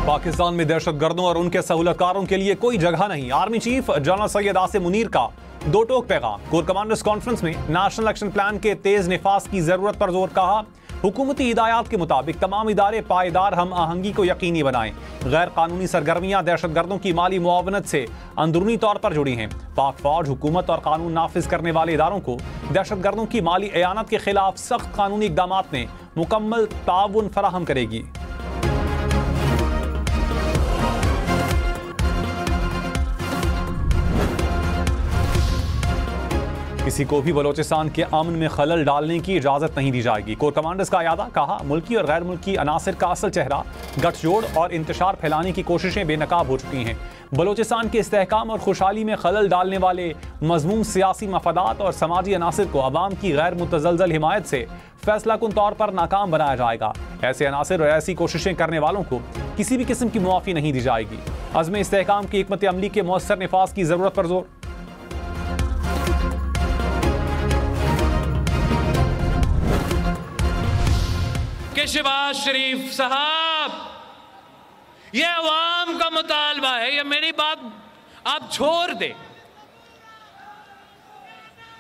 पाकिस्तान में दहशतगर्दों और उनके सहूलतकारों के लिए कोई जगह नहीं। Army chief general Syed Asim Munir का दो टोक पैगाम। कोर कमांडर्स कॉन्फ्रेंस में नेशनल एक्शन प्लान के तेज निफाज की जरूरत पर जोर। कहा, हुकूमती हिदायत के मुताबिक तमाम इदारे पायदार हम आहंगी को यकीनी बनाएं। गैर कानूनी सरगर्मियां दहशतगर्दों की माली मुआवनत से अंदरूनी तौर पर जुड़ी हैं। पाक फौज हुकूमत और कानून नाफिज करने वाले इदारों को दहशतगर्दों की माली एयानत के खिलाफ सख्त कानूनी इकदाम में मुकम्मल ताउन फराहम करेगी। किसी को भी बलोचिस्तान के अमन में खलल डालने की इजाजत नहीं दी जाएगी। कोर कमांडर्स का अयादा। कहा, मुल्की और गैर मुल्की अनासिर का असल चेहरा गठजोड़ और इंतशार फैलाने की कोशिशें बेनकाब हो चुकी हैं। बलोचिस्तान के इस्तेहकाम और खुशहाली में खलल डालने वाले मजमूम सियासी मफादात और समाजी अनासिर को अवाम की गैर मुतजलजल हिमायत से फैसला कुन तौर पर नाकाम बनाया जाएगा। ऐसे अनासिर और ऐसी कोशिशें करने वालों को किसी भी किस्म की मुआफ़ी नहीं दी जाएगी। अज़्म इस्तेहकाम की हिकमत अमली के मौसर निफाज की जरूरत पर जोर। शहबाज शरीफ साहब, ये अवाम का मुतालबा है, ये मेरी बात आप छोड़ दे।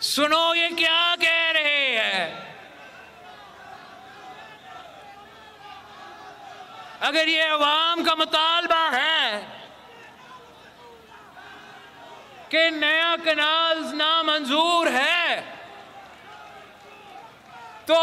सुनो ये क्या कह रहे हैं। अगर ये अवाम का मुतालबा है कि नया कनाल नामंजूर है, तो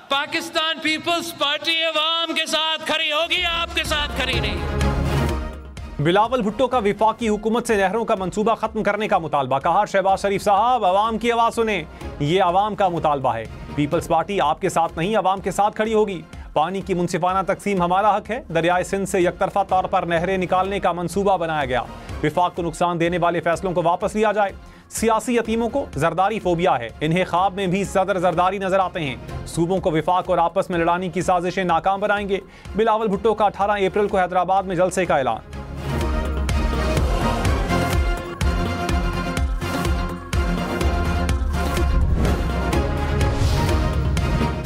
पाकिस्तान पीपल्स पार्टी अवाम के साथ खड़ी होगी, आपके साथ खड़ी नहीं। बिलावल भुट्टो का विफाकी हुकूमत से नहरों का मंसूबा खत्म करने का मुतालबा। कहा, शहबाज शरीफ साहब, अवाम की आवाज सुने, ये अवाम का मुतालबा है। पीपल्स पार्टी आपके साथ नहीं, अवाम के साथ खड़ी होगी। पानी की मुनसिफाना तकसीम हमारा हक है। दरियाए सिंध से यकतरफा तौर पर नहरें निकालने का मंसूबा बनाया गया। विफाक को नुकसान देने वाले फैसलों को वापस लिया जाए। सियासी यतीमों को जरदारी फोबिया है, इन्हें ख्वाब में भी सदर जरदारी नजर आते हैं। सूबों को विफाक और आपस में लड़ाने की साजिशें नाकाम बनाएंगे। बिलावल भुट्टो का 18 अप्रैल को हैदराबाद में जलसे का ऐलान।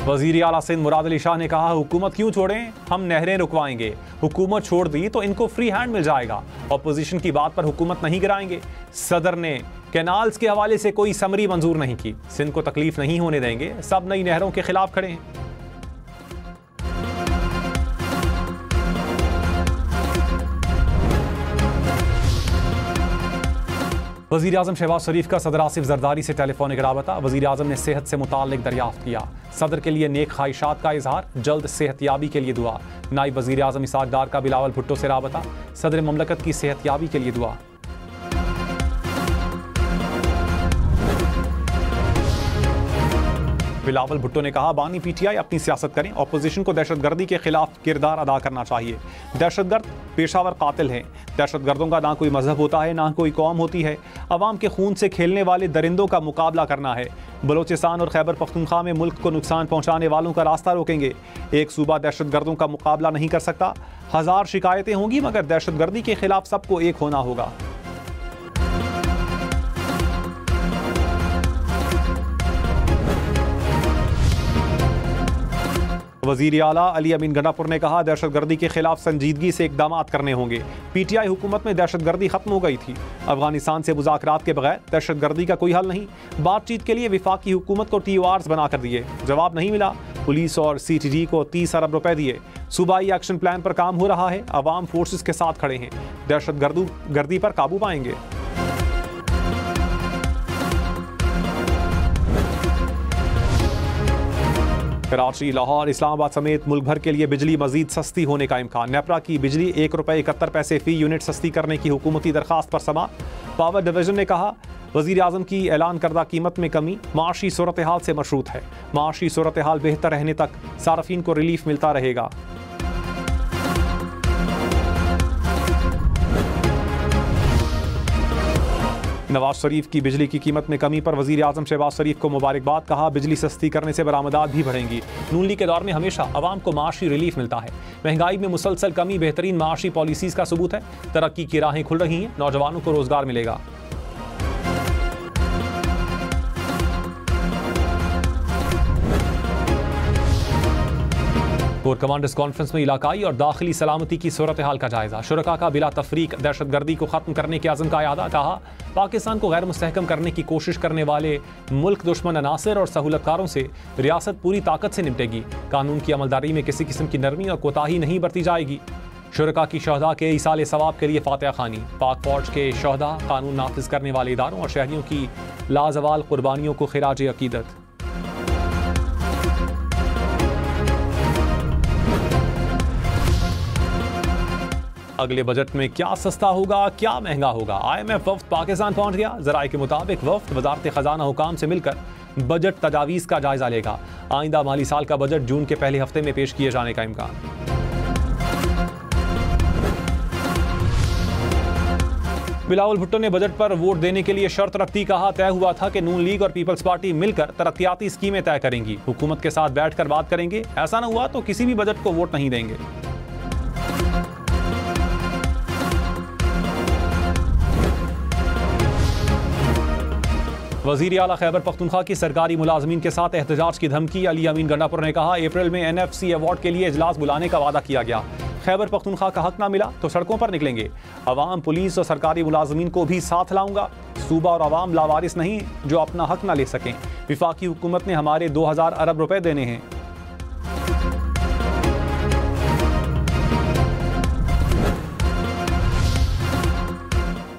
वजीर आला सिंध मुराद अली शाह ने कहा, हुकूमत क्यों छोड़ें, हम नहरें रुकवाएंगे। हुकूमत छोड़ दी तो इनको फ्री हैंड मिल जाएगा। ऑपोजिशन की बात पर हुकूमत नहीं गिराएंगे। सदर ने कैनाल्स के हवाले से कोई समरी मंजूर नहीं की। सिंध को तकलीफ नहीं होने देंगे। सब नई नहरों के खिलाफ खड़े हैं। वज़ीर आज़म शहबाज शरीफ का सदर आसिफ जरदारी से टेलीफोनिक राबता। वज़ीर आज़म ने सेहत से मुताल्लिक दरियाफ्त किया। सदर के लिए नेक ख्वाहिशात का इजहार, जल्द सेहतयाबी के लिए दुआ। नायब वज़ीर आज़म इसाक डार का बिलावल भुट्टो से राबता। सदर ममलकत की सेहतयाबी के लिए दुआ। बिलावल भुट्टो ने कहा, बानी पीटीआई अपनी सियासत करें, ऑपोजिशन को दहशतगर्दी के खिलाफ किरदार अदा करना चाहिए। दहशतगर्द पेशावर कातिल हैं। दहशतगर्दों का ना कोई मजहब होता है, ना कोई कौम होती है। अवाम के खून से खेलने वाले दरिंदों का मुकाबला करना है। बलोचिस्तान और खैबर पख्तूनख्वा में मुल्क को नुकसान पहुंचाने वालों का रास्ता रोकेंगे। एक सूबा दहशतगर्दों का मुकाबला नहीं कर सकता। 1000 शिकायतें होंगी, मगर दहशतगर्दी के खिलाफ सबको एक होना होगा। वज़ीर आला अली अमीन गंडापुर ने कहा, दहशतगर्दी के खिलाफ संजीदगी से इकदाम करने होंगे। पीटीआई हुकूमत में दहशतगर्दी खत्म हो गई थी। अफगानिस्तान से मुज़ाकरात के बगैर दहशतगर्दी का कोई हल नहीं। बातचीत के लिए विफाकी हुकूमत को TORs बना कर दिए, जवाब नहीं मिला। पुलिस और CTG को 30 अरब रुपए दिए। सूबाई एक्शन प्लान पर काम हो रहा है। अवाम फोर्सेस के साथ खड़े हैं। दहशतगर्दी पर काबू पाएंगे। कराची, लाहौर, इस्लामाबाद समेत मुल्क भर के लिए बिजली मजीद सस्ती होने का इम्कान। नेपरा की बिजली 1 रुपये 71 पैसे फी यूनिट सस्ती करने की हुकूमती दरखास्त पर समाअत। पावर डिवीजन ने कहा, वज़ीर आज़म की ऐलान करदा कीमत में कमी माशी सूरत हाल से मशरूत है। माशी सूरत हाल बेहतर रहने तक सार्फिन को रिलीफ मिलता रहेगा। नवाज शरीफ की बिजली की कीमत में कमी पर वज़ीर आज़म शहबाज शरीफ को मुबारकबाद। कहा, बिजली सस्ती करने से बरामदात भी बढ़ेंगी। नून लीग के दौर में हमेशा आवाम को माशी रिलीफ मिलता है। महंगाई में मुसलसल कमी बेहतरीन माशी पॉलिसीज़ का सबूत है। तरक्की की राहें खुल रही हैं, नौजवानों को रोजगार मिलेगा। कोर कमांडर्स कॉन्फ्रेंस में इलाकाई और दाखिली सलामती की सूरत हाल का जायजा। शुरका का बिला तफरीक दहशतगर्दी को खत्म करने के अज़म का यादा। कहा पाकिस्तान को गैर मुस्तहकम करने की कोशिश करने वाले मुल्क दुश्मन अनासर और सहूलतकारों से रियासत पूरी ताकत से निपटेगी। कानून की अमलदारी में किसी किस्म की नरमी और कोताही नहीं बरती जाएगी। शुरका की शहदा के ईसाले सवाब के लिए फातिहा खानी। पाक फौज के शहदा, कानून नाफिज करने वाले इदारों और शहरियों की लाजवाल कुर्बानियों को खिराज अकीदत। अगले बजट में क्या सस्ता होगा, क्या महंगा होगा? IMF वफ्द पाकिस्तान पहुंच गया। ज़राए के मुताबिक वफ्द वजारत खजाना हुकाम से मिलकर बजट तजावीज़ का जायजा लेगा। आइंदा माली साल का बजट जून के पहले हफ्ते में पेश किए जाने का इम्कान। बिलावल भुट्टो ने बजट पर वोट देने के लिए शर्त रख दी। कहा तय हुआ था कि नून लीग और पीपल्स पार्टी मिलकर तरक्याती स्कीमें तय करेंगी, हुकूमत के साथ बैठकर बात करेंगे। ऐसा न हुआ तो किसी भी बजट को वोट नहीं देंगे। वज़ीर आला खैबर पख्तूनख्वा की सरकारी मुलाजमीन के साथ एहतजाज की धमकी। अली अमीन गंडापुर ने कहा अप्रैल में NFC अवार्ड के लिए इजलास बुलाने का वादा किया गया। खैबर पख्तूनख्वा का हक ना मिला तो सड़कों पर निकलेंगे। अवाम, पुलिस और सरकारी मुलाजमीन को भी साथ लाऊंगा। सूबा और अवाम लावारिस नहीं जो अपना हक ना ले सकें। विफाकी हुकूमत ने हमारे 2000 अरब रुपए देने हैं।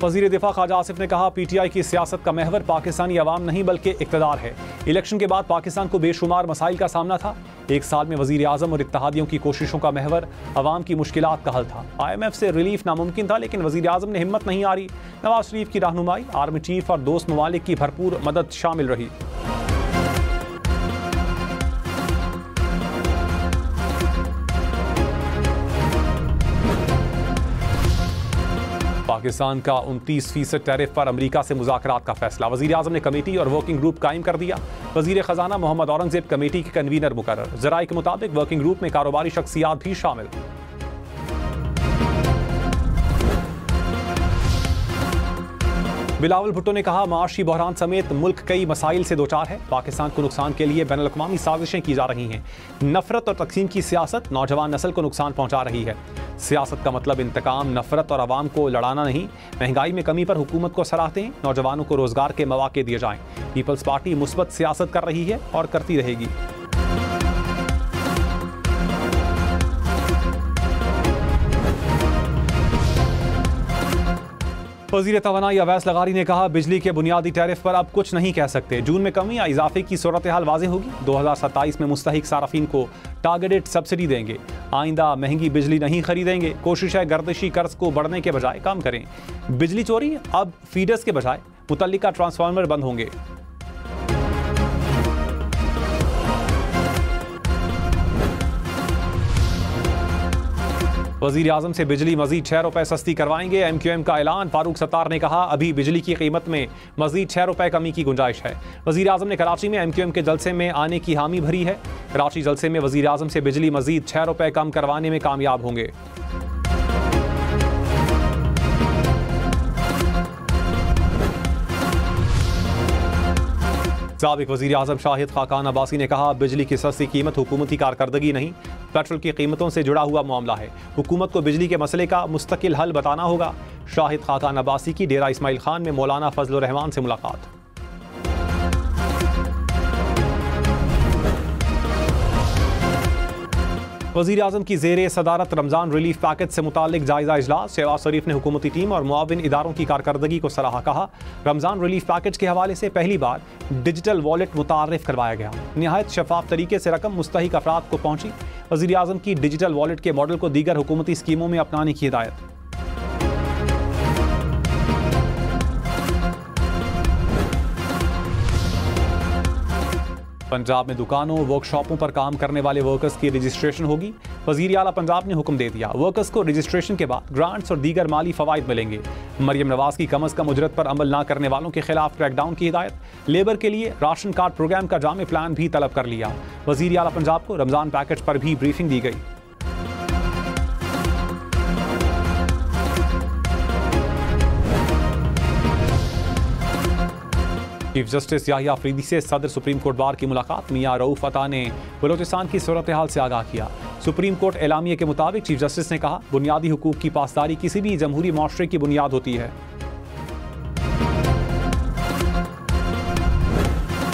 वज़ीर दिफा ख्वाजा आसिफ ने कहा PTI की सियासत का महवर पाकिस्तानी अवाम नहीं बल्कि इक़्तिदार है। इलेक्शन के बाद पाकिस्तान को बेशुमार मसाइल का सामना था। एक साल में वज़ीर आज़म और इत्तेहादियों की कोशिशों का महवर अवाम की मुश्किलात का हल था। IMF से रिलीफ नामुमकिन था, लेकिन वज़ीर आज़म ने हिम्मत नहीं हारी। नवाज शरीफ की रहनुमाई, आर्मी चीफ और दोस्त ममालिक की भरपूर मदद शामिल रही। पाकिस्तान का 29% टैरिफ पर अमेरिका से मुज़ाकरात का फैसला। वज़ीर आज़म ने कमेटी और वर्किंग ग्रुप कायम कर दिया। वज़ीर ख़जाना मोहम्मद औरंगज़ेब कमेटी के कन्वीनर मुकर्रर। ज़राए के मुताबिक वर्किंग ग्रुप में कारोबारी शख्सियात भी शामिल। बिलावल भुट्टो ने कहा माशी बहरान समेत मुल्क कई मसाइल से दोचार है। पाकिस्तान को नुकसान के लिए बैनुल अक़वामी साजिशें की जा रही हैं। नफरत और तकसीम की सियासत नौजवान नस्ल को नुकसान पहुंचा रही है। सियासत का मतलब इंतकाम, नफरत और अवाम को लड़ाना नहीं। महंगाई में कमी पर हुकूमत को सराहते हैं। नौजवानों को रोजगार के मौके दिए जाएं। पीपल्स पार्टी मुस्बत सियासत कर रही है और करती रहेगी। वज़ीर तवानाई अवैस लगारी ने कहा बिजली के बुनियादी टैरिफ पर अब कुछ नहीं कह सकते। जून में कमी या इजाफे की सूरत हाल वाज़ेह होगी। 2027 में मुस्तहिक सारफीन को टारगेटेड सब्सिडी देंगे। आइंदा महंगी बिजली नहीं खरीदेंगे। कोशिश है गर्दिशी कर्ज को बढ़ने के बजाय कम करें। बिजली चोरी अब फीडर्स के बजाय मुतल्लिका ट्रांसफार्मर बंद होंगे। वज़ीर आज़म से बिजली मजीद 6 रुपए सस्ती करवाएंगे। MQM का ऐलान। फारूक सत्तार ने कहा अभी बिजली की कीमत में मजीद 6 रुपए कमी की गुंजाइश है। वज़ीर आज़म ने कराची में MQM के जलसे में आने की हामी भरी है। कराची जलसे में वज़ीर आज़म से बिजली मजीद 6 रुपए कम करवाने में कामयाब होंगे। साबिक वज़ीर आज़म शाहिद खाकान अब्बासी ने कहा बिजली की सस्ती कीमत हुकूमती कारकर्दगी नहीं, पेट्रोल की कीमतों से जुड़ा हुआ मामला है। हुकूमत को बिजली के मसले का मुस्तकिल हल बताना होगा। शाहिद खाकान अब्बासी की डेरा इस्माइल खान में मौलाना फजलुर रहमान से मुलाकात। वज़ीर आज़म की ज़ेरे सदारत रमज़ान रिलीफ पैकेज से मुताल्लिक जायज़ा इजलास। शहबाज शरीफ ने हुकूमती टीम और मुआविन इदारों की कारकर्दगी को सराहा। कहा रमज़ान रिलीफ पैकेज के हवाले से पहली बार डिजिटल वॉलेट मुतारिफ करवाया गया। नहायत शफाफ तरीके से रकम मुस्तहिक अफराद को पहुंची। वज़ीर आज़म की डिजिटल वॉलेट के मॉडल को दीगर हुकूमती स्कीमों में अपनाने की हिदायत। पंजाब में दुकानों वर्कशॉपों पर काम करने वाले वर्कर्स की रजिस्ट्रेशन होगी। वज़ीर आला पंजाब ने हुक्म दे दिया वर्कर्स को रजिस्ट्रेशन के बाद ग्रांट्स और दीगर माली फवाइद मिलेंगे। मरियम नवाज की कम अज़ कम उजरत पर अमल न करने वालों के खिलाफ क्रैकडाउन की हिदायत। लेबर के लिए राशन कार्ड प्रोग्राम का जामे प्लान भी तलब कर लिया। वज़ीर आला पंजाब को रमज़ान पैकेज पर भी ब्रीफिंग दी गई। चीफ जस्टिस याहिया अफरीदी से सदर सुप्रीम कोर्ट बार की मुलाकात। मियां रऊफ अता ने बलोचिस्तान की सूरत हाल से आगाह किया। सुप्रीम कोर्ट एलामिया के मुताबिक चीफ जस्टिस ने कहा, बुनियादी हुकूक की पासदारी किसी भी जमहूरी माशरे की बुनियाद होती है।